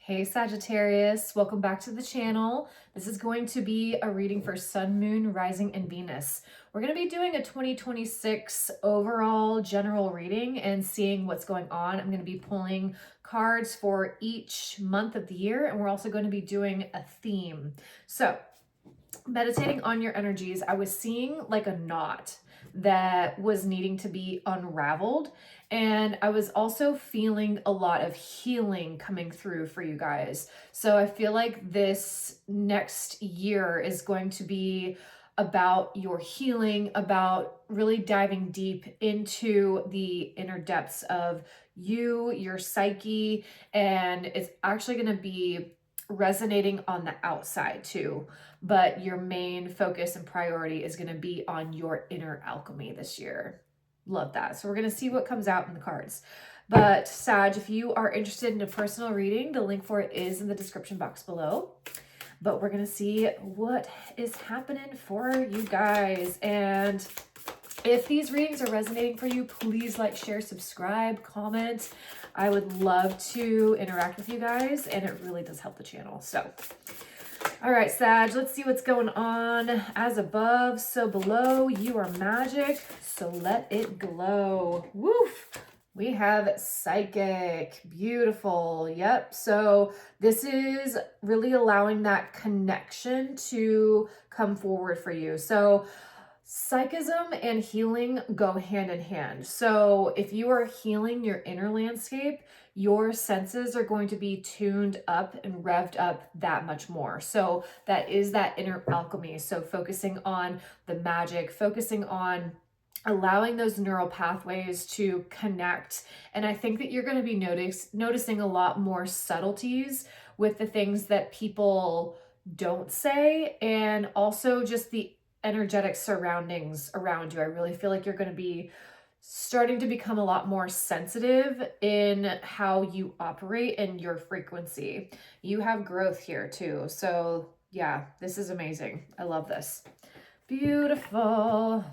Hey Sagittarius, welcome back to the channel. This is going to be a reading for Sun, Moon, Rising, and Venus. We're going to be doing a 2026 overall general reading and seeing what's going on. I'm going to be pulling cards for each month of the year, and we're also going to be doing a theme. So, meditating on your energies, I was seeing like a knot that was needing to be unraveled. And I was also feeling a lot of healing coming through for you guys. So I feel like this next year is going to be about your healing, about really diving deep into the inner depths of you, your psyche, and it's actually going to be resonating on the outside too, but your main focus and priority is going to be on your inner alchemy this year. Love that. So we're going to see what comes out in the cards. But Sag, if you are interested in a personal reading, the link for it is in the description box below. But we're going to see what is happening for you guys. And if these readings are resonating for you, please like, share, subscribe, comment. I would love to interact with you guys, and it really does help the channel. So, all right, Sag, let's see what's going on. As above, so below. You are magic, so let it glow. Woof! We have psychic. Beautiful. Yep. So this is really allowing that connection to come forward for you. So psychism and healing go hand in hand. So if you are healing your inner landscape, your senses are going to be tuned up and revved up that much more. So that is that inner alchemy. So focusing on the magic, focusing on allowing those neural pathways to connect. And I think that you're going to be noticing a lot more subtleties with the things that people don't say, and also just the energetic surroundings around you. I really feel like you're going to be starting to become a lot more sensitive in how you operate and your frequency. You have growth here too. So yeah, this is amazing. I love this. Beautiful.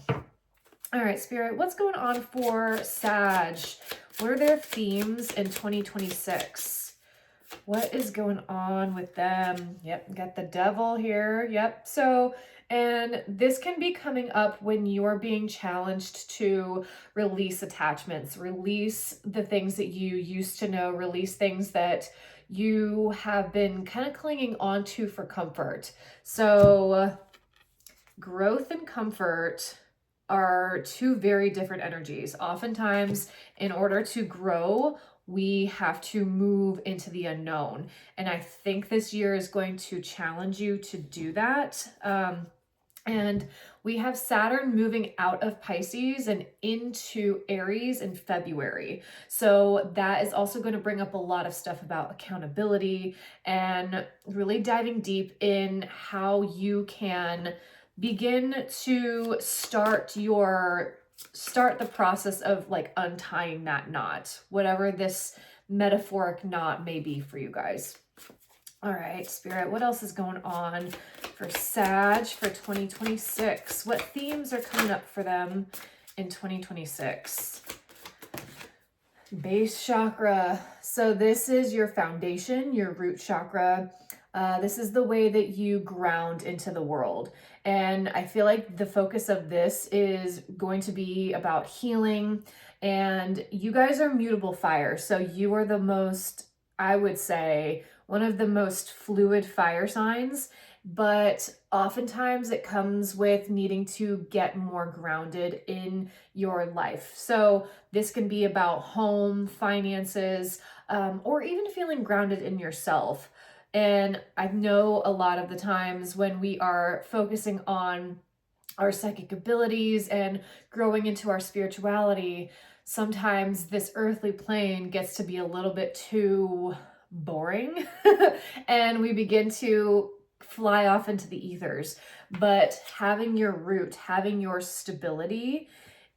All right, Spirit, what's going on for Sag? What are their themes in 2026? What is going on with them? Yep, got the devil here. Yep. So, and this can be coming up when you're being challenged to release attachments, release the things that you used to know, release things that you have been kind of clinging on to for comfort. So, growth and comfort are two very different energies. Oftentimes, in order to grow, we have to move into the unknown. And I think this year is going to challenge you to do that. And we have Saturn moving out of Pisces and into Aries in February. So that is also going to bring up a lot of stuff about accountability and really diving deep in how you can begin to start the process of like untying that knot, whatever this metaphoric knot may be for you guys. All right, Spirit, what else is going on for Sag for 2026? What themes are coming up for them in 2026? Base chakra. So this is your foundation, your root chakra. This is the way that you ground into the world. And I feel like the focus of this is going to be about healing. And you guys are mutable fire. So you are the most, I would say, one of the most fluid fire signs. But oftentimes it comes with needing to get more grounded in your life. So this can be about home, finances, or even feeling grounded in yourself. And I know a lot of the times when we are focusing on our psychic abilities and growing into our spirituality, sometimes this earthly plane gets to be a little bit too boring and we begin to fly off into the ethers. But having your root, having your stability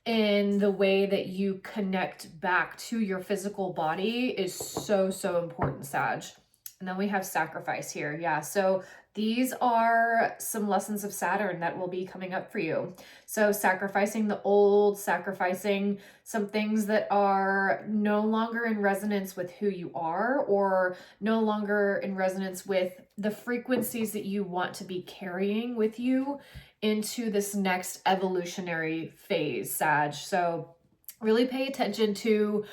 in the way that you connect back to your physical body is so, so important, Sag. And then we have sacrifice here. Yeah. So these are some lessons of Saturn that will be coming up for you. So sacrificing the old, sacrificing some things that are no longer in resonance with who you are, or no longer in resonance with the frequencies that you want to be carrying with you into this next evolutionary phase, Sag. So really pay attention to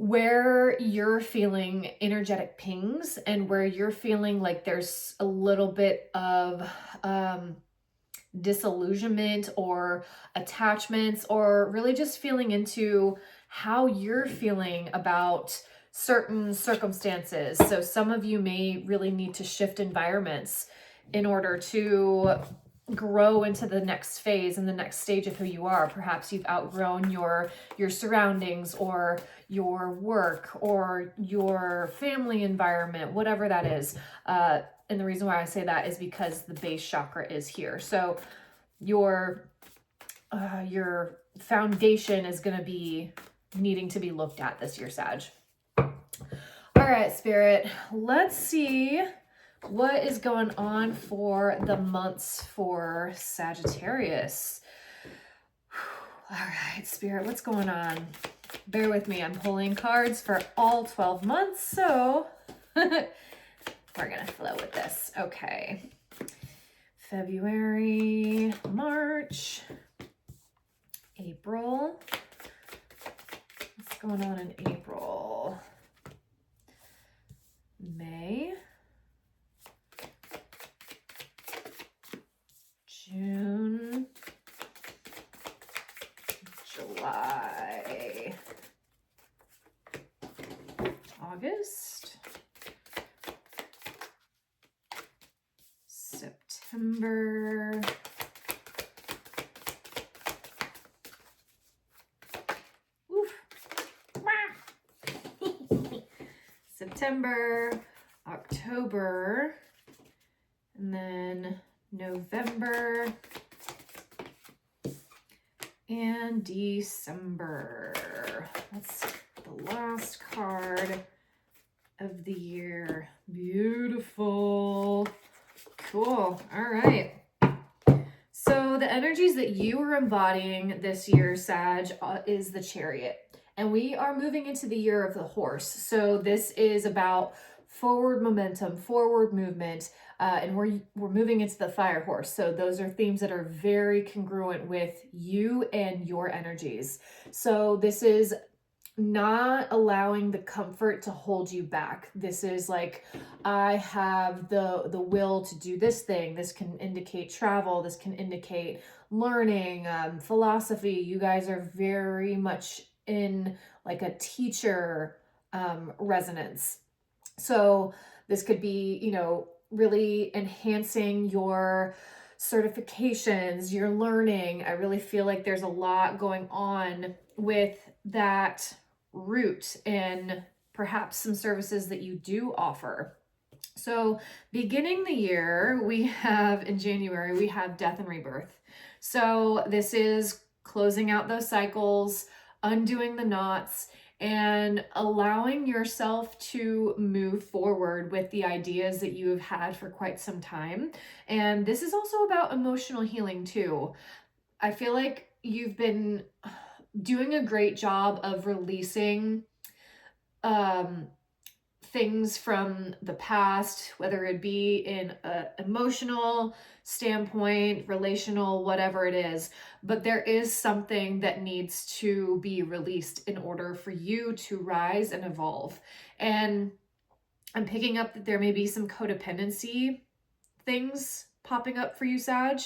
where you're feeling energetic pings and where you're feeling like there's a little bit of disillusionment or attachments, or really just feeling into how you're feeling about certain circumstances. So some of you may really need to shift environments in order to grow into the next phase and the next stage of who you are. Perhaps you've outgrown your surroundings or your work or your family environment, whatever that is. And the reason why I say that is because the base chakra is here. So your foundation is going to be needing to be looked at this year, Sag. All right, Spirit, let's see what is going on for the months for Sagittarius. All right, Spirit, what's going on? Bear with me. I'm pulling cards for all 12 months, so we're going to flow with this. Okay. February, March, April. What's going on in April? May. June, July, August, September, September, October, and then November and December. That's the last card of the year. Beautiful. Cool. All right. So the energies that you are embodying this year, Sag, is the Chariot. And we are moving into the year of the horse. So this is about forward momentum, forward movement, and we're moving into the fire horse. So those are themes that are very congruent with you and your energies. So this is not allowing the comfort to hold you back. This is like, I have the will to do this thing. This can indicate travel. This can indicate learning, philosophy. You guys are very much in like a teacher resonance. So this could be, you know, really enhancing your certifications, your learning. I really feel like there's a lot going on with that route and perhaps some services that you do offer. So beginning the year, we have in January, we have death and rebirth. So this is closing out those cycles, undoing the knots, and allowing yourself to move forward with the ideas that you have had for quite some time. And this is also about emotional healing too. I feel like you've been doing a great job of releasing things from the past, whether it be in an emotional standpoint, relational, whatever it is, but there is something that needs to be released in order for you to rise and evolve. And I'm picking up that there may be some codependency things popping up for you, Sag.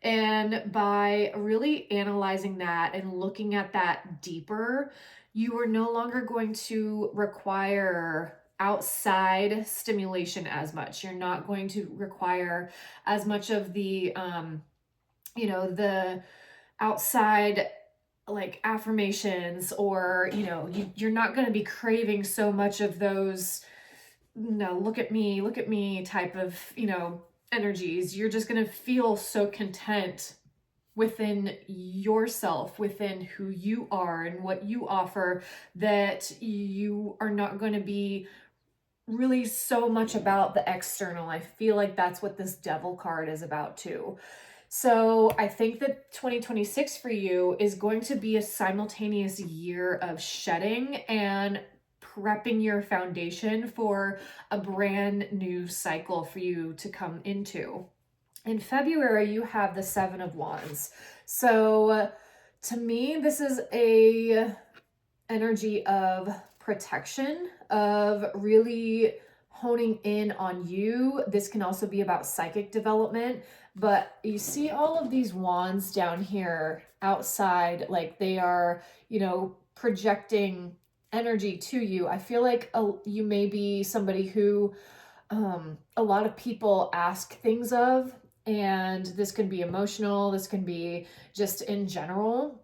And by really analyzing that and looking at that deeper, you are no longer going to require outside stimulation as much. You're not going to require as much of the, you know, the outside like affirmations, or, you know, you're not going to be craving so much of those, no, look at me type of, you know, energies. You're just going to feel so content within yourself, within who you are and what you offer, that you are not going to be really so much about the external. I feel like that's what this Devil card is about too. So I think that 2026 for you is going to be a simultaneous year of shedding and prepping your foundation for a brand new cycle for you to come into. In February, you have the Seven of Wands. So to me, this is a energy of protection, of really honing in on you. This can also be about psychic development, but you see all of these wands down here outside, like they are, you know, projecting energy to you. I feel like you may be somebody who a lot of people ask things of, and this can be emotional, this can be just in general,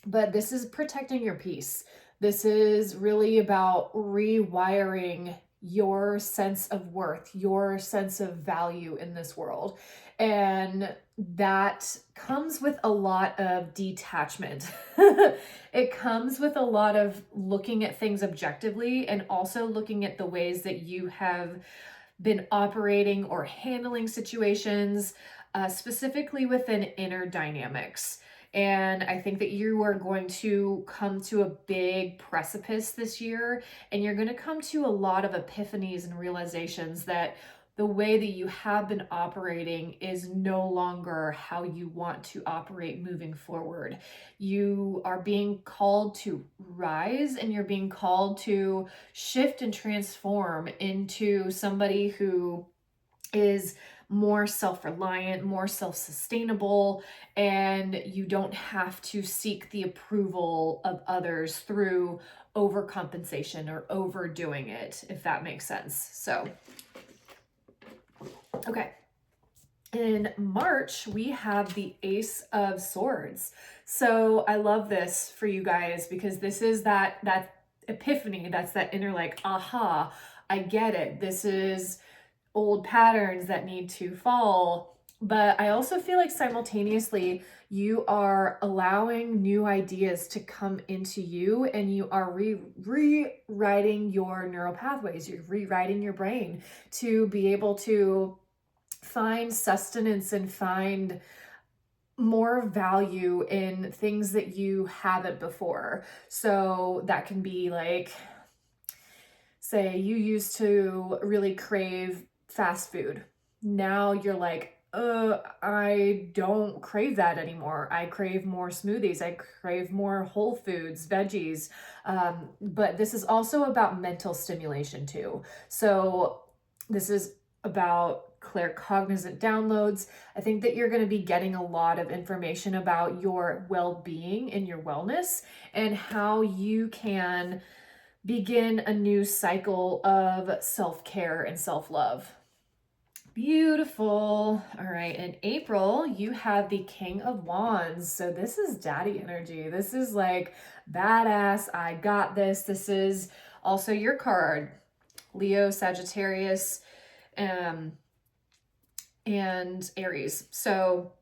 but this is protecting your peace. This is really about rewiring your sense of worth, your sense of value in this world. And that comes with a lot of detachment. It comes with a lot of looking at things objectively and also looking at the ways that you have been operating or handling situations, specifically within inner dynamics. And I think that you are going to come to a big precipice this year, and you're going to come to a lot of epiphanies and realizations that the way that you have been operating is no longer how you want to operate moving forward. You are being called to rise, and you're being called to shift and transform into somebody who is more self-reliant, more self-sustainable, and you don't have to seek the approval of others through overcompensation or overdoing it, if that makes sense. So, okay. In March, we have the Ace of Swords. So I love this for you guys because this is that epiphany, that's that inner like, aha, I get it. This is old patterns that need to fall. But I also feel like simultaneously you are allowing new ideas to come into you, and you are rewriting your neural pathways. You're rewriting your brain to be able to find sustenance and find more value in things that you haven't before. So that can be like, say you used to really crave fast food. Now you're like, I don't crave that anymore. I crave more smoothies. I crave more whole foods, veggies. But this is also about mental stimulation too. So this is about claircognizant downloads. I think that you're going to be getting a lot of information about your well-being and your wellness and how you can begin a new cycle of self-care and self-love. Beautiful. All right, in April, you have the King of Wands. So this is daddy energy. This is like badass, I got this. This is also your card. Leo, Sagittarius, and Aries. So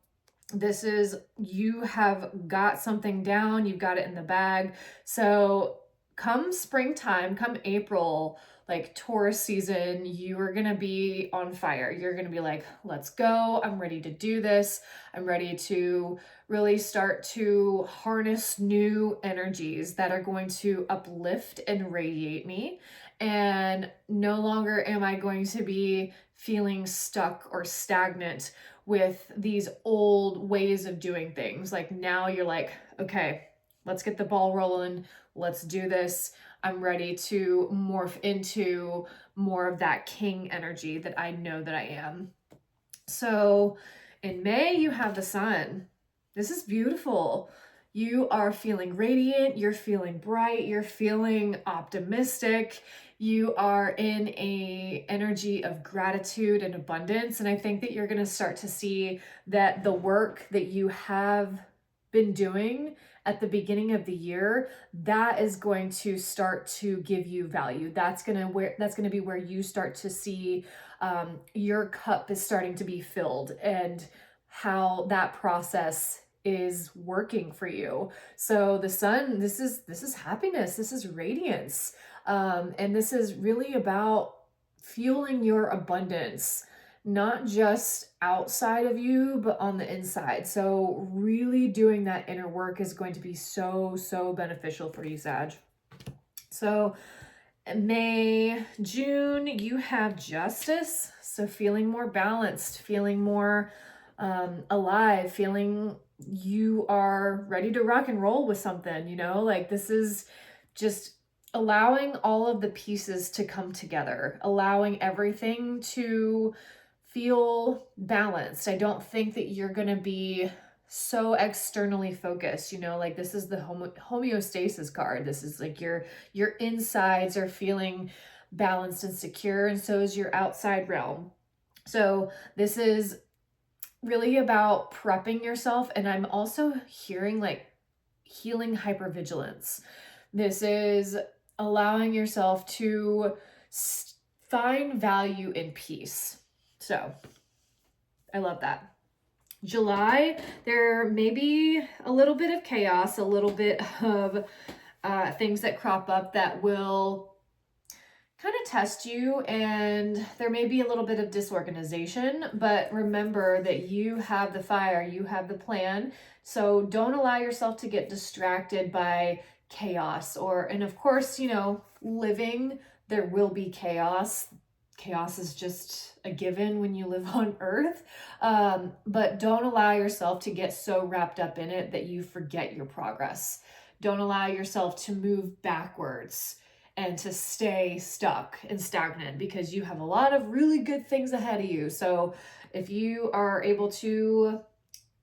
this is, you have got something down, you've got it in the bag. So come springtime, come April, like Taurus season, you are going to be on fire. You're going to be like, let's go. I'm ready to do this. I'm ready to really start to harness new energies that are going to uplift and radiate me. And no longer am I going to be feeling stuck or stagnant with these old ways of doing things. Like now you're like, okay, let's get the ball rolling. Let's do this. I'm ready to morph into more of that king energy that I know that I am. So in May, you have the sun. This is beautiful. You are feeling radiant. You're feeling bright. You're feeling optimistic. You are in a energy of gratitude and abundance. And I think that you're going to start to see that the work that you have been doing at the beginning of the year, that is going to start to give you value. That's going to be where you start to see your cup is starting to be filled, and how that process is working for you. So the sun, this is happiness, this is radiance. And this is really about fueling your abundance, not just outside of you, but on the inside. So really doing that inner work is going to be so, so beneficial for you, Sag. So May, June, you have Justice. So feeling more balanced, feeling more alive, feeling you are ready to rock and roll with something, you know, like this is just allowing all of the pieces to come together, allowing everything to feel balanced. I don't think that you're going to be so externally focused, you know, like this is the homeostasis card. This is like your insides are feeling balanced and secure, and so is your outside realm. So this is really about prepping yourself. And I'm also hearing like healing hypervigilance. This is allowing yourself to find value in peace. So I love that. July, there may be a little bit of chaos, a little bit of things that crop up that will kind of test you, and there may be a little bit of disorganization, but remember that you have the fire, you have the plan. So don't allow yourself to get distracted by chaos, and of course, you know, living, there will be chaos. Chaos is just a given when you live on earth. But don't allow yourself to get so wrapped up in it that you forget your progress. Don't allow yourself to move backwards and to stay stuck and stagnant, because you have a lot of really good things ahead of you. So if you are able to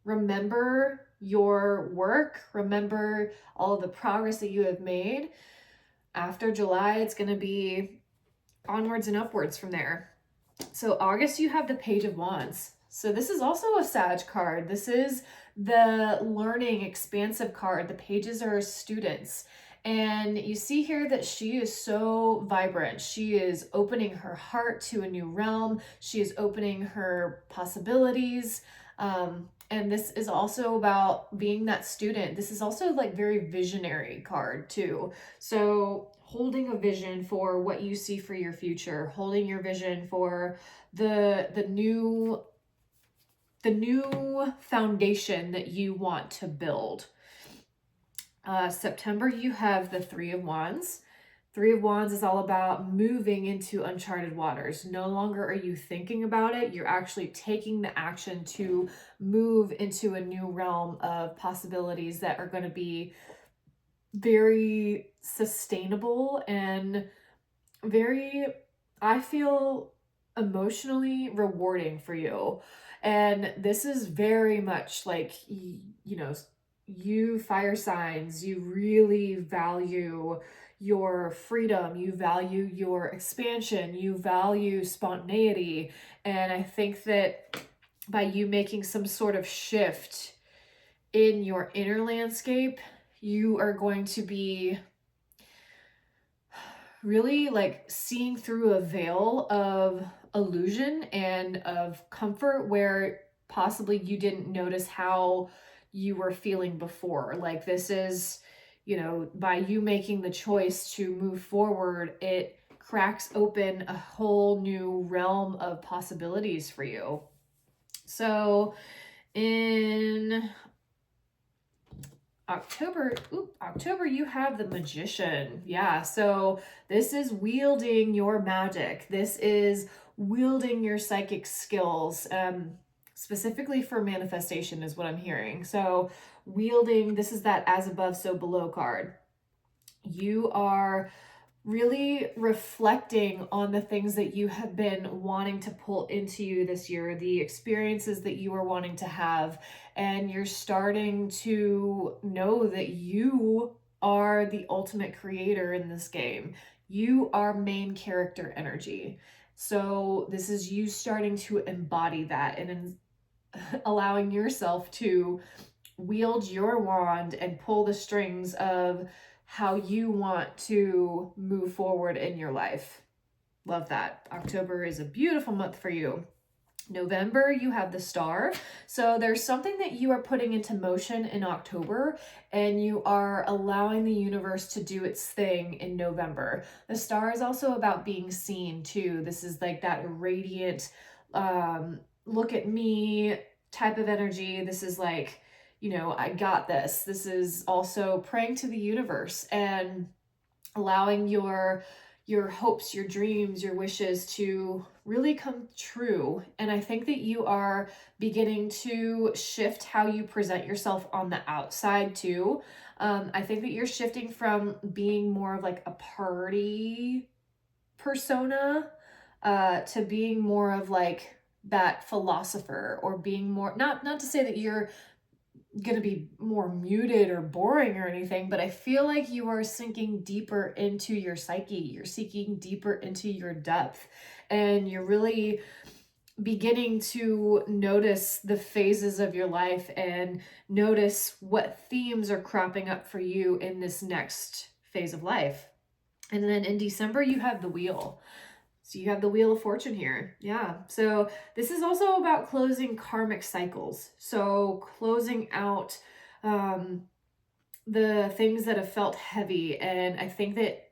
remember your work, remember all of the progress that you have made, after July, it's going to be onwards and upwards from there. So August, you have the Page of Wands. So this is also a Sag card. This is the learning, expansive card. The pages are students. And you see here that she is so vibrant. She is opening her heart to a new realm. She is opening her possibilities. And this is also about being that student. This is also like very visionary card too. So holding a vision for what you see for your future, holding your vision for the new foundation that you want to build. September, you have the Three of Wands. Three of Wands is all about moving into uncharted waters. No longer are you thinking about it. You're actually taking the action to move into a new realm of possibilities that are going to be very sustainable and very, I feel, emotionally rewarding for you. And this is very much like, you know, you fire signs, you really value your freedom, you value your expansion, you value spontaneity. And I think that by you making some sort of shift in your inner landscape, you are going to be really like seeing through a veil of illusion and of comfort where possibly you didn't notice how you were feeling before. Like this is, you know, by you making the choice to move forward, it cracks open a whole new realm of possibilities for you. So in October, you have the Magician. Yeah, so this is wielding your magic. This is wielding your psychic skills, specifically for manifestation is what I'm hearing. So wielding, this is that as above, so below card. You are really reflecting on the things that you have been wanting to pull into you this year, the experiences that you are wanting to have, and you're starting to know that you are the ultimate creator in this game. You are main character energy. So this is you starting to embody that and allowing yourself to wield your wand and pull the strings of how you want to move forward in your life. Love that. October is a beautiful month for you. November, you have the Star. So there's something that you are putting into motion in October, and you are allowing the universe to do its thing in November. The Star is also about being seen too. This is like that radiant, look at me type of energy. This is like, you know, I got this. This is also praying to the universe and allowing your hopes, your dreams, your wishes to really come true. And I think that you are beginning to shift how you present yourself on the outside too. I think that you're shifting from being more of like a party persona to being more of like that philosopher, or being more, not to say that you're going to be more muted or boring or anything, but I feel like you are sinking deeper into your psyche. You're seeking deeper into your depth, and you're really beginning to notice the phases of your life and notice what themes are cropping up for you in this next phase of life. And then in December, you have the Wheel. So you have the Wheel of Fortune here. Yeah. So this is also about closing karmic cycles. So closing out the things that have felt heavy. And I think that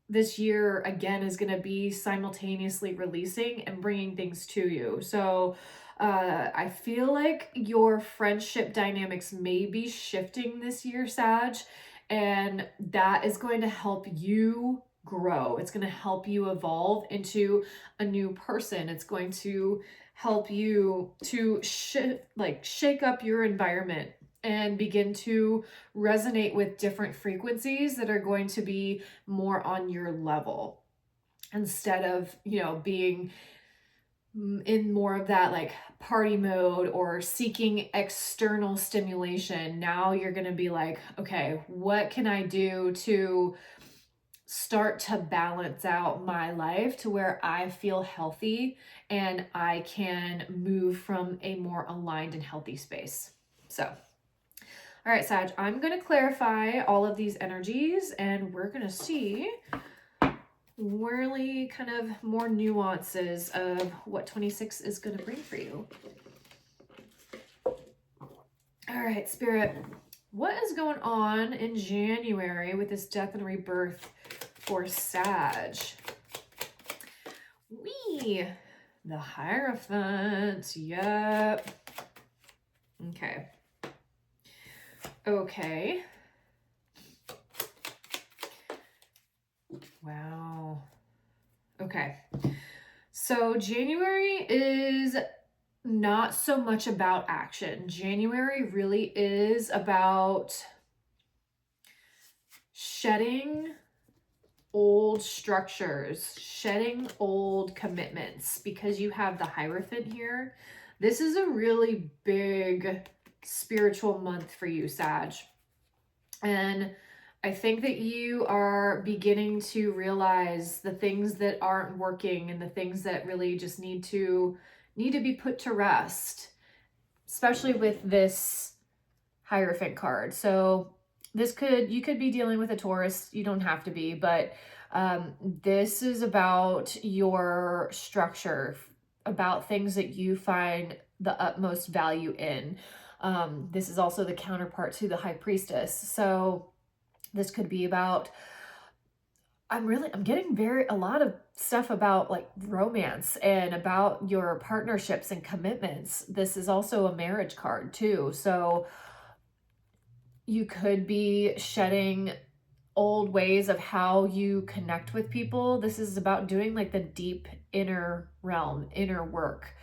this year, again, is going to be simultaneously releasing and bringing things to you. So I feel like your friendship dynamics may be shifting this year, Sag, and that is going to help you grow. It's going to help you evolve into a new person. It's going to help you to shake up your environment and begin to resonate with different frequencies that are going to be more on your level, instead of, you know, being in more of that like party mode or seeking external stimulation. Now you're going to be like, okay, what can I do to start to balance out my life to where I feel healthy and I can move from a more aligned and healthy space? So, all right, Sag, I'm going to clarify all of these energies, and we're going to see really kind of more nuances of what 26 is going to bring for you. All right, Spirit, what is going on in January with this death and rebirth for Sag? The Hierophant. Yep. Okay. Wow. Okay. So January is not so much about action. January really is about shedding old structures, shedding old commitments, because you have the Hierophant here. This is a really big spiritual month for you, Sag. And I think that you are beginning to realize the things that aren't working and the things that really just need to be put to rest, especially with this Hierophant card. So you could be dealing with a Taurus. You don't have to be, but this is about your structure, about things that you find the utmost value in. This is also the counterpart to the High Priestess. So this could be about, I'm getting a lot of stuff about like romance and about your partnerships and commitments. This is also a marriage card too. So you could be shedding old ways of how you connect with people. This is about doing like the deep inner realm, inner work.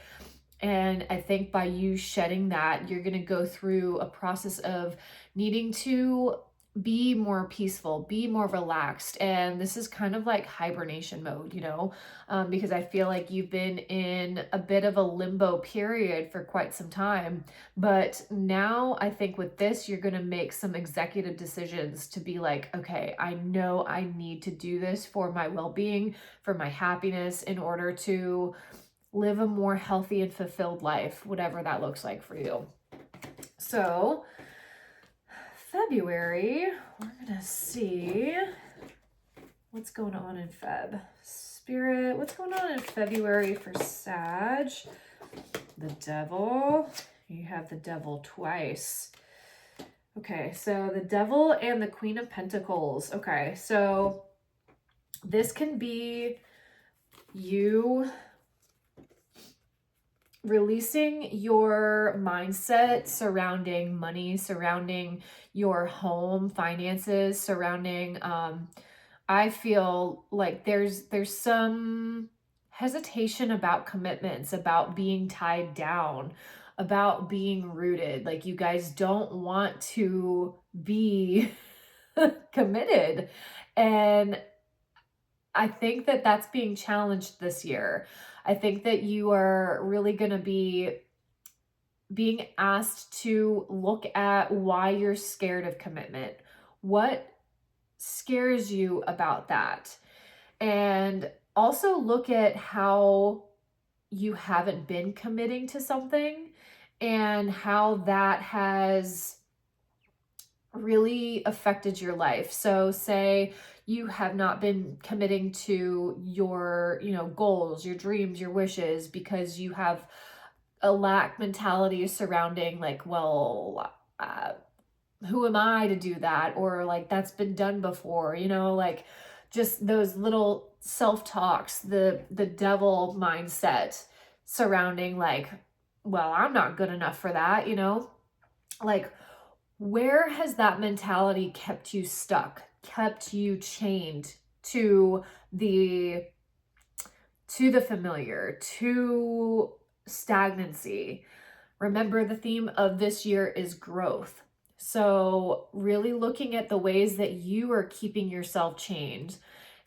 And I think by you shedding that, you're going to go through a process of needing to be more peaceful, be more relaxed. And this is kind of like hibernation mode, you know, because I feel like you've been in a bit of a limbo period for quite some time. But now I think with this, you're going to make some executive decisions to be like, okay, I know I need to do this for my well-being, for my happiness, in order to live a more healthy and fulfilled life, whatever that looks like for you. So February, we're gonna see what's going on in Feb. Spirit, what's going on in February for Sag? The Devil. You have the Devil twice. Okay, so the Devil and the Queen of Pentacles. Okay, so this can be you releasing your mindset surrounding money, surrounding your home finances, surrounding I feel like there's some hesitation about commitments, about being tied down, about being rooted. Like you guys don't want to be committed. And I think that that's being challenged this year. I think that you are really going to be being asked to look at why you're scared of commitment. What scares you about that? And also look at how you haven't been committing to something and how that has really affected your life. So say you have not been committing to your, goals, your dreams, your wishes, because you have a lack mentality surrounding like, well, who am I to do that? Or like, that's been done before, like just those little self-talks, the devil mindset surrounding like, well, I'm not good enough for that, like, where has that mentality kept you stuck, kept you chained to the familiar, to stagnancy? Remember, the theme of this year is growth. So really looking at the ways that you are keeping yourself chained.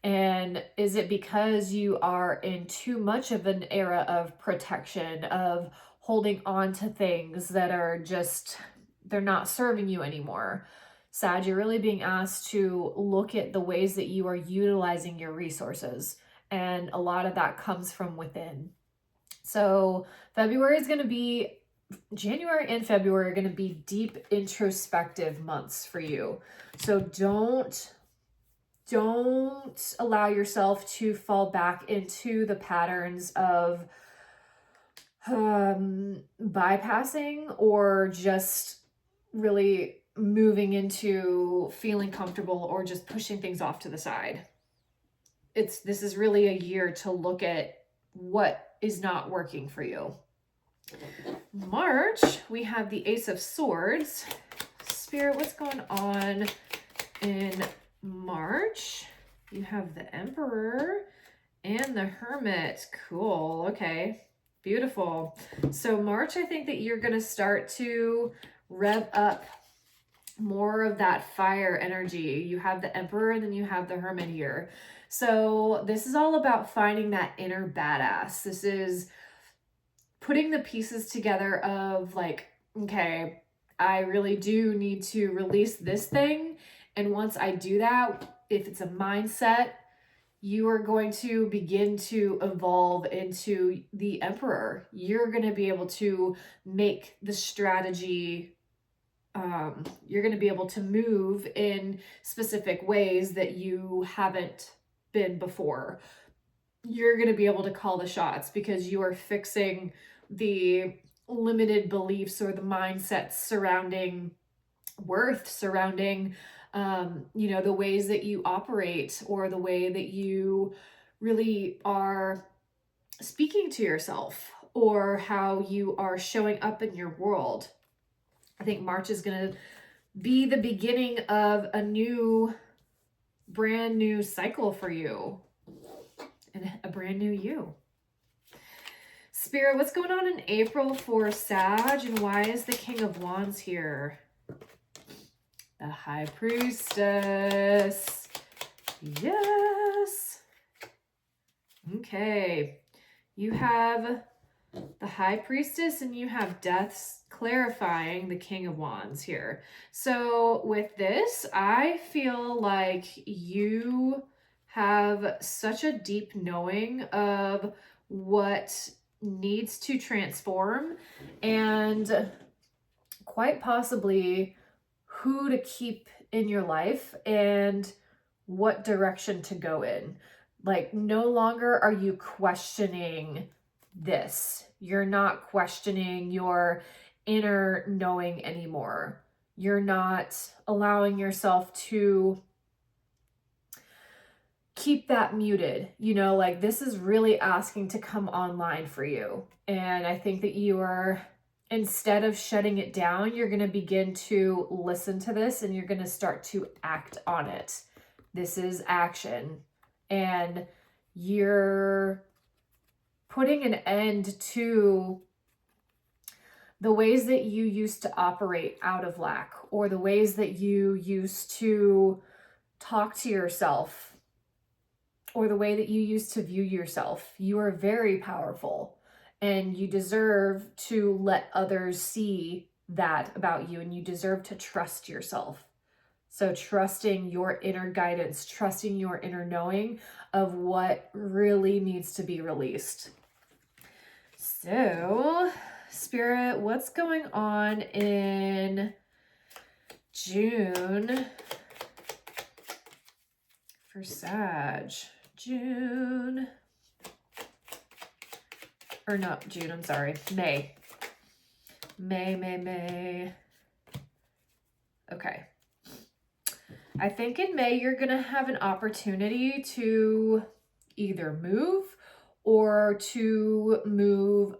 And is it because you are in too much of an era of protection, of holding on to things that are just, they're not serving you anymore? Sag, you're really being asked to look at the ways that you are utilizing your resources. And a lot of that comes from within. So January and February are going to be deep introspective months for you. So don't allow yourself to fall back into the patterns of bypassing or just really moving into feeling comfortable or just pushing things off to the side. This is really a year to look at what is not working for you. March, we have the Ace of Swords. Spirit, what's going on in March? You have the Emperor and the Hermit. Cool. Okay. Beautiful. So March, I think that you're going to start to rev up more of that fire energy. You have the Emperor and then you have the Hermit here. So this is all about finding that inner badass. This is putting the pieces together of like, okay, I really do need to release this thing. And once I do that, if it's a mindset, you are going to begin to evolve into the Emperor. You're going to be able to make the strategy. You're going to be able to move in specific ways that you haven't been before. You're going to be able to call the shots because you are fixing the limited beliefs or the mindsets surrounding worth, surrounding, the ways that you operate or the way that you really are speaking to yourself or how you are showing up in your world. I think March is going to be the beginning of a brand new cycle for you and a brand new you. Spirit, what's going on in April for Sag, and why is the King of Wands here? The High Priestess. Yes. Okay. You have the High Priestess and you have Death's clarifying the King of Wands here. So with this, I feel like you have such a deep knowing of what needs to transform and quite possibly who to keep in your life and what direction to go in. Like no longer are you questioning this. You're not questioning your inner knowing anymore. You're not allowing yourself to keep that muted. You know, like this is really asking to come online for you. And I think that you are, instead of shutting it down, you're going to begin to listen to this and you're going to start to act on it. This is action. And you're putting an end to the ways that you used to operate out of lack, or the ways that you used to talk to yourself, or the way that you used to view yourself. You are very powerful and you deserve to let others see that about you, and you deserve to trust yourself. So trusting your inner guidance, trusting your inner knowing of what really needs to be released. So, Spirit, what's going on in June for Sag? June, or not June, I'm sorry, May. May. Okay. I think in May, you're going to have an opportunity to either move or to move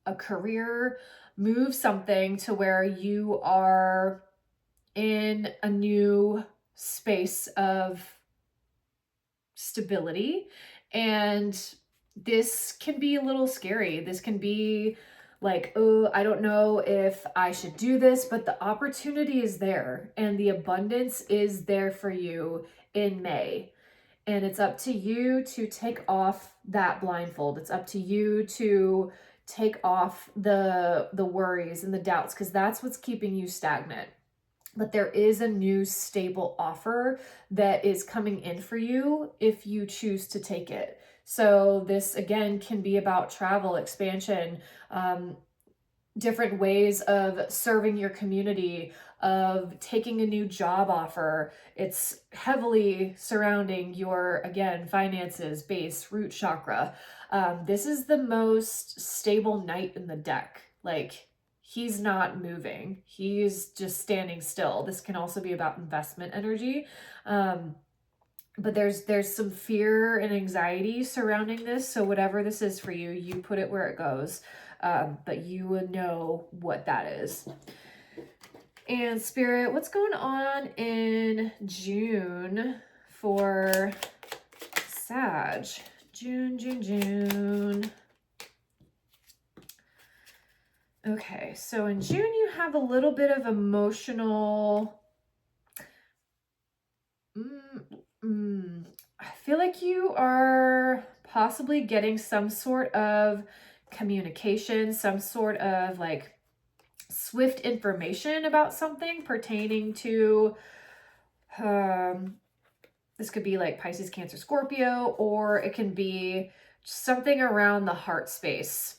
a career, move something to where you are in a new space of stability. And this can be a little scary. This can be like, oh, I don't know if I should do this, but the opportunity is there and the abundance is there for you in May. And it's up to you to take off that blindfold. It's up to you to take off the worries and the doubts, because that's what's keeping you stagnant. But there is a new stable offer that is coming in for you if you choose to take it. So this again can be about travel, expansion, different ways of serving your community, of taking a new job offer. It's heavily surrounding your, again, finances, base, root chakra. This is the most stable knight in the deck. Like, he's not moving. He's just standing still. This can also be about investment energy. But there's some fear and anxiety surrounding this. So whatever this is for you, you put it where it goes. But you would know what that is. And Spirit, what's going on in June for Sag? June. Okay, so in June you have a little bit of emotional... I feel like you are possibly getting some sort of communication, some sort of like swift information about something pertaining to, this could be like Pisces, Cancer, Scorpio, or it can be something around the heart space.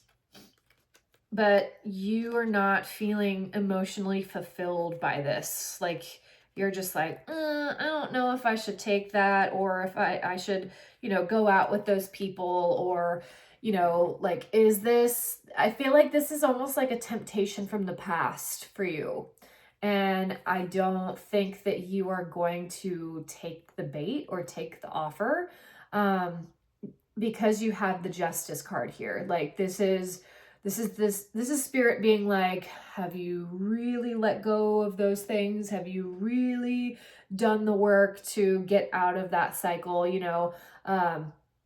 But you are not feeling emotionally fulfilled by this. Like, you're just like, I don't know if I should take that, or if I should, go out with those people, or, like, is this, I feel like this is almost like a temptation from the past for you. And I don't think that you are going to take the bait or take the offer, because you have the Justice card here. Like, this is Spirit being like, have you really let go of those things? Have you really done the work to get out of that cycle?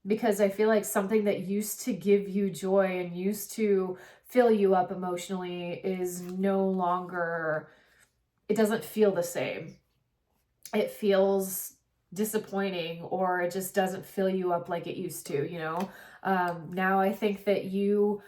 Because I feel like something that used to give you joy and used to fill you up emotionally is no longer, it doesn't feel the same. It feels disappointing, or it just doesn't fill you up like it used to, Now I think that you,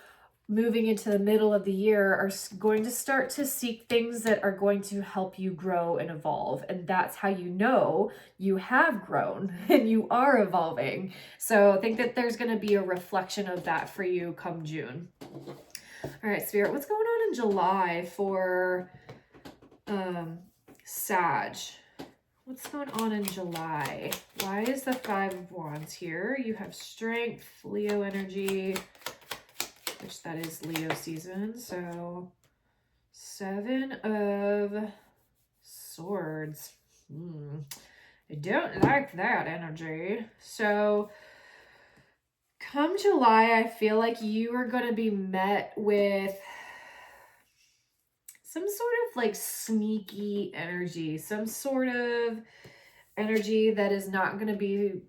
moving into the middle of the year, are going to start to seek things that are going to help you grow and evolve. And that's how you know you have grown and you are evolving. So I think that there's going to be a reflection of that for you come June. All right, Spirit, what's going on in July for Sag? What's going on in July? Why is the 5 of Wands here? You have strength, Leo energy. which that is Leo season. So 7 of Swords. I don't like that energy. So come July, I feel like you are going to be met with some sort of like sneaky energy, some sort of energy that is not going to be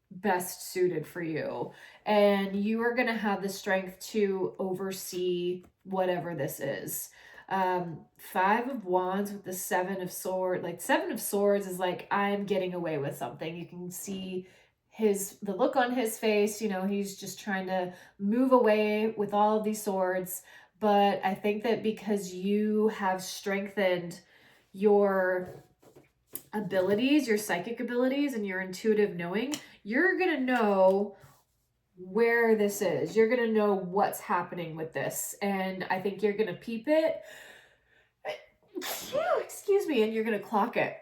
best suited for you. And you are going to have the strength to oversee whatever this is. 5 of Wands with the 7 of Swords. Like 7 of Swords is like, I'm getting away with something. You can see the look on his face, you know, he's just trying to move away with all of these swords. But I think that because you have strengthened your abilities, your psychic abilities, and your intuitive knowing, you're going to know where this is. You're going to know what's happening with this. And I think you're going to peep it. Excuse me. And you're going to clock it.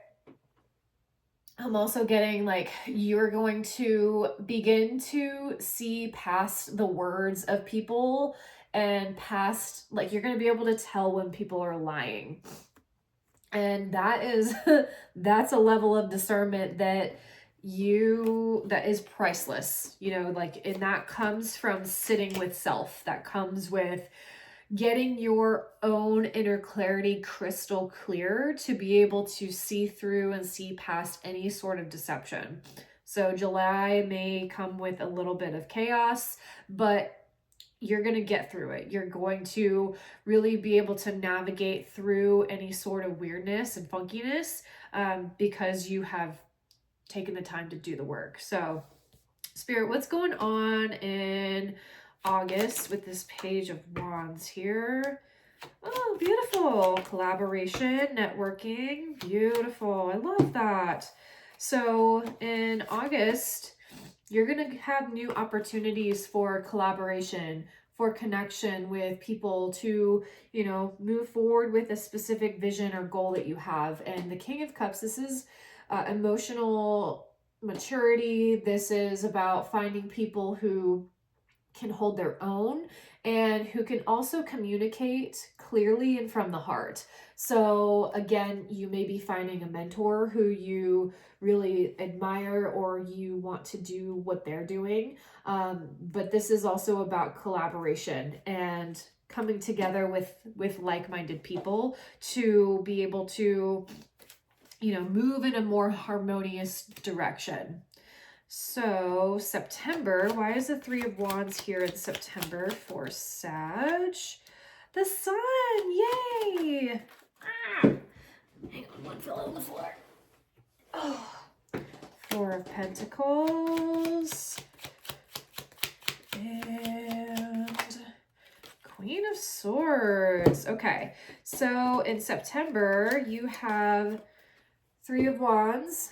I'm also getting like you're going to begin to see past the words of people and past, like you're going to be able to tell when people are lying. And that is, that's a level of discernment that is priceless, you know, like, and that comes from sitting with self. That comes with getting your own inner clarity crystal clear to be able to see through and see past any sort of deception. So July may come with a little bit of chaos, but you're going to get through it. You're going to really be able to navigate through any sort of weirdness and funkiness because you have taken the time to do the work. So Spirit, what's going on in August with this Page of Wands here? Oh, beautiful. Collaboration, networking. Beautiful. I love that. So in August, you're going to have new opportunities for collaboration, for connection with people to, you know, move forward with a specific vision or goal that you have. And the King of Cups, this is emotional maturity. This is about finding people who can hold their own and who can also communicate clearly and from the heart. So again, you may be finding a mentor who you really admire or you want to do what they're doing. But this is also about collaboration and coming together with like-minded people to be able to, you know, move in a more harmonious direction. So September, why is the 3 of Wands here in September for Sag? The sun, yay! Hang on, one fell on the floor. Oh. 4 of Pentacles and Queen of Swords. Okay, so in September, you have 3 of Wands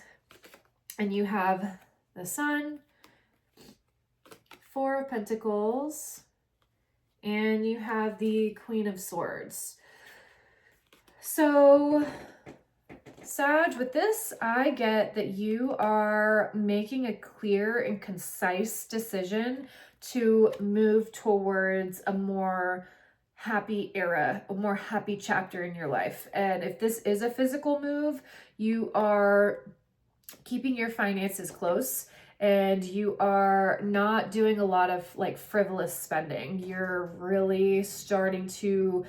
and you have the Sun, 4 of Pentacles, and you have the Queen of Swords. So, Sag, with this, I get that you are making a clear and concise decision to move towards a more happy era, a more happy chapter in your life. And if this is a physical move, you are keeping your finances close and you are not doing a lot of like frivolous spending. You're really starting to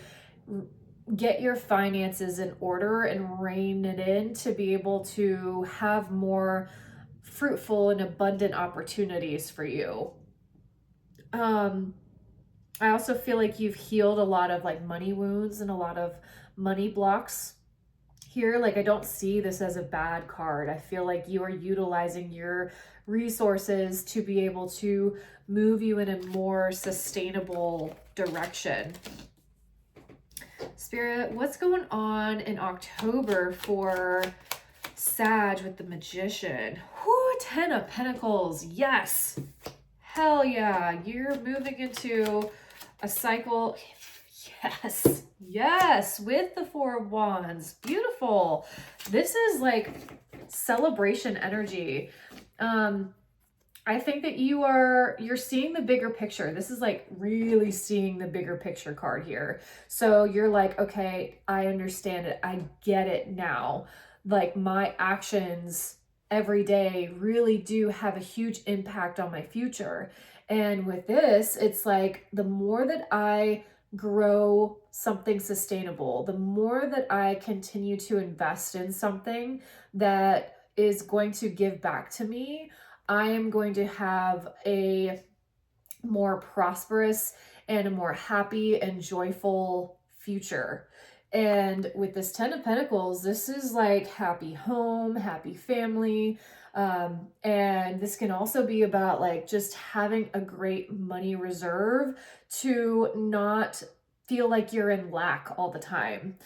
get your finances in order and rein it in to be able to have more fruitful and abundant opportunities for you. I also feel like you've healed a lot of like money wounds and a lot of money blocks here. Like, I don't see this as a bad card. I feel like you are utilizing your resources to be able to move you in a more sustainable direction. Spirit, what's going on in October for Sag with the Magician? Whoo, 10 of Pentacles. Yes. Hell yeah. You're moving into a cycle. Yes. Yes. With the 4 of Wands. Beautiful. This is like celebration energy. I think that you're seeing the bigger picture. This is like really seeing the bigger picture card here. So you're like, okay, I understand it. I get it now. Like my actions every day really do have a huge impact on my future. And with this, it's like the more that I grow something sustainable, the more that I continue to invest in something that is going to give back to me, I am going to have a more prosperous and a more happy and joyful future. And with this 10 of Pentacles, this is like happy home, happy family. And this can also be about like just having a great money reserve to not feel like you're in lack all the time.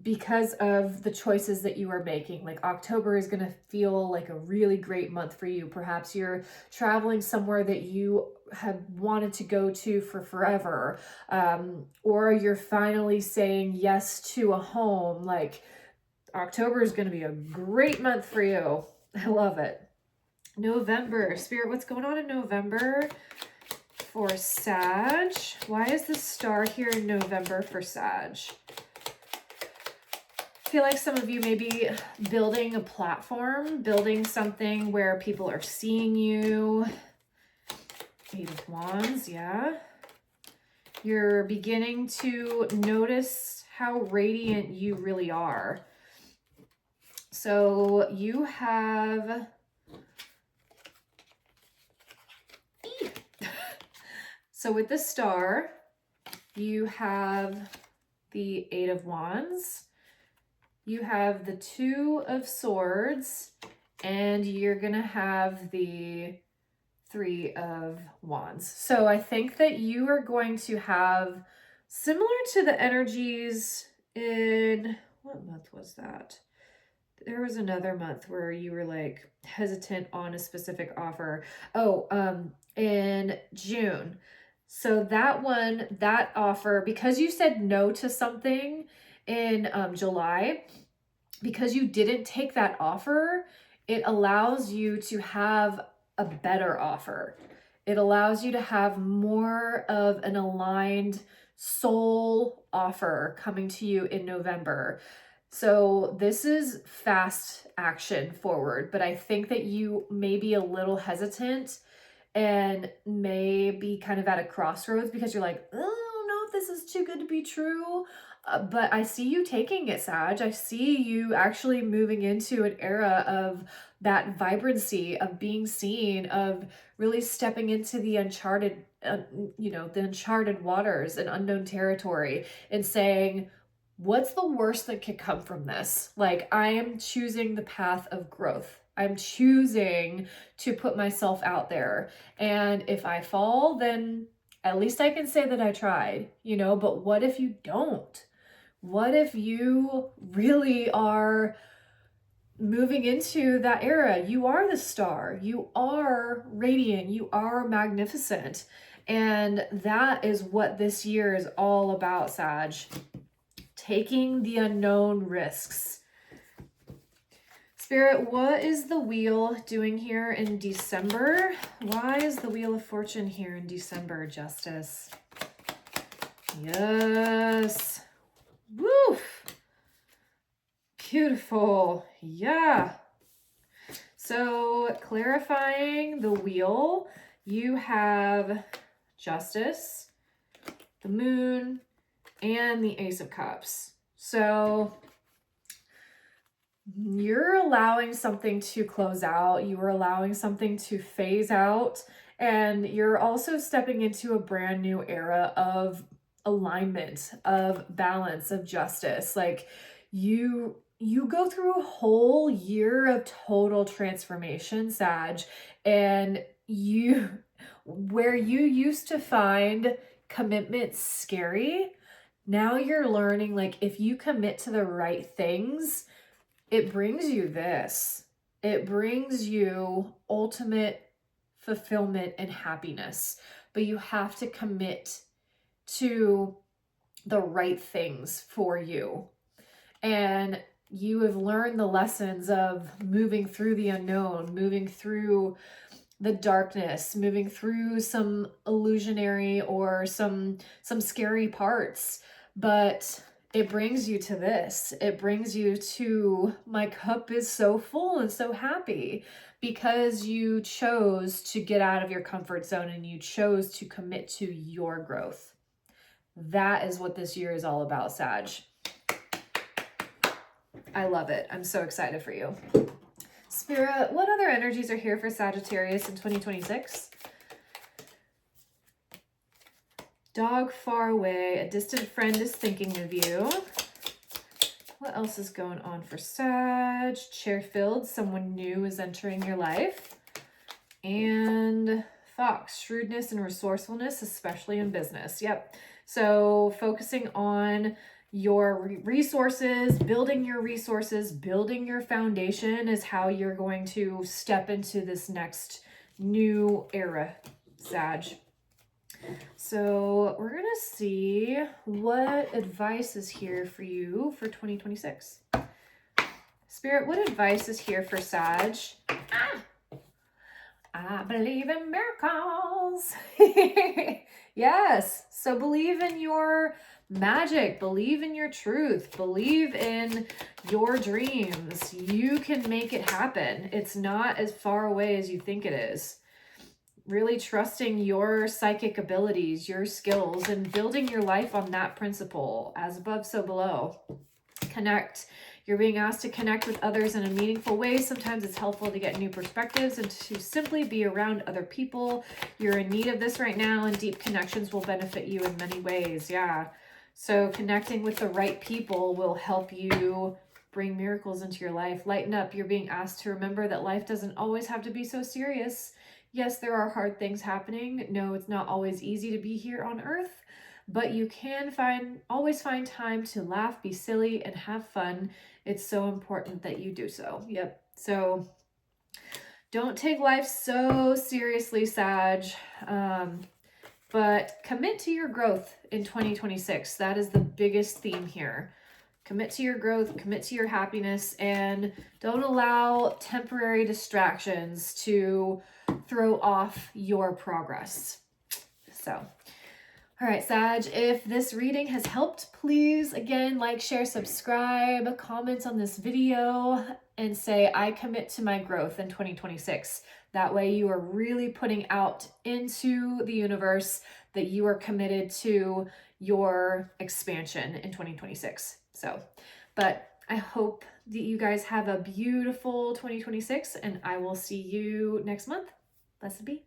Because of the choices that you are making. Like October is going to feel like a really great month for you. Perhaps you're traveling somewhere that you have wanted to go to for forever, or you're finally saying yes to a home. Like October is going to be a great month for you. I love it. November, Spirit, what's going on in November for Sag? Why is the star here in November for Sag? I feel like some of you may be building a platform, building something where people are seeing you. 8 of Wands, yeah. You're beginning to notice how radiant you really are. So you have... So with the star, you have the 8 of Wands. You have the 2 of Swords, and you're going to have the 3 of Wands. So I think that you are going to have, similar to the energies in, what month was that? There was another month where you were like hesitant on a specific offer. Oh, in June. So that one, that offer, because you said no to something in July, because you didn't take that offer, it allows you to have a better offer. It allows you to have more of an aligned soul offer coming to you in November. So this is fast action forward, but I think that you may be a little hesitant and may be kind of at a crossroads because you're like, oh, I don't know if this is too good to be true. But I see you taking it, Sag. I see you actually moving into an era of that vibrancy, of being seen, of really stepping into the uncharted, the uncharted waters and unknown territory and saying, what's the worst that could come from this? Like, I am choosing the path of growth. I'm choosing to put myself out there. And if I fall, then at least I can say that I tried, but what if you don't? What if you really are moving into that era? You are the star. You are radiant. You are magnificent. And that is what this year is all about, Sag. Taking the unknown risks. Spirit, what is the wheel doing here in December? Why is the Wheel of Fortune here in December, Justice? Yes. Woo! Beautiful. Yeah. So clarifying the wheel, you have Justice, the Moon, and the Ace of Cups. So you're allowing something to close out. You are allowing something to phase out. And you're also stepping into a brand new era of alignment, of balance, of justice. Like you go through a whole year of total transformation, Sag, and where you used to find commitment scary, now you're learning, like, if you commit to the right things, it brings you this. It brings you ultimate fulfillment and happiness, but you have to commit to the right things for you. And you have learned the lessons of moving through the unknown, moving through the darkness, moving through some illusionary or some scary parts, but it brings you to this. It brings you to, my cup is so full and so happy, because you chose to get out of your comfort zone and you chose to commit to your growth. That is what this year is all about, Sag. I love it. I'm so excited for you. Spirit, what other energies are here for Sagittarius in 2026? Dog far away, a distant friend is thinking of you. What else is going on for Sag? Chair filled, someone new is entering your life. And Fox, shrewdness and resourcefulness, especially in business. Yep. So focusing on your resources, building your foundation is how you're going to step into this next new era, Sag. So we're going to see what advice is here for you for 2026. Spirit, what advice is here for Sag? I believe in miracles. Yes. So believe in your magic, believe in your truth, believe in your dreams. You can make it happen. It's not as far away as you think it is. Really trusting your psychic abilities, your skills, and building your life on that principle. As above, so below. Connect. You're being asked to connect with others in a meaningful way. Sometimes it's helpful to get new perspectives and to simply be around other people. You're in need of this right now, and deep connections will benefit you in many ways. Yeah. So connecting with the right people will help you bring miracles into your life. Lighten up. You're being asked to remember that life doesn't always have to be so serious. Yes, there are hard things happening. No, it's not always easy to be here on Earth, but you can always find time to laugh, be silly, and have fun. It's so important that you do so. Yep. So don't take life so seriously, Sag, but commit to your growth in 2026. That is the biggest theme here. Commit to your growth, commit to your happiness, and don't allow temporary distractions to throw off your progress. So, all right, Sag, if this reading has helped, please, again, like, share, subscribe, comment on this video, and say, I commit to my growth in 2026. That way you are really putting out into the universe that you are committed to your expansion in 2026. So, but I hope that you guys have a beautiful 2026, and I will see you next month. Blessed be.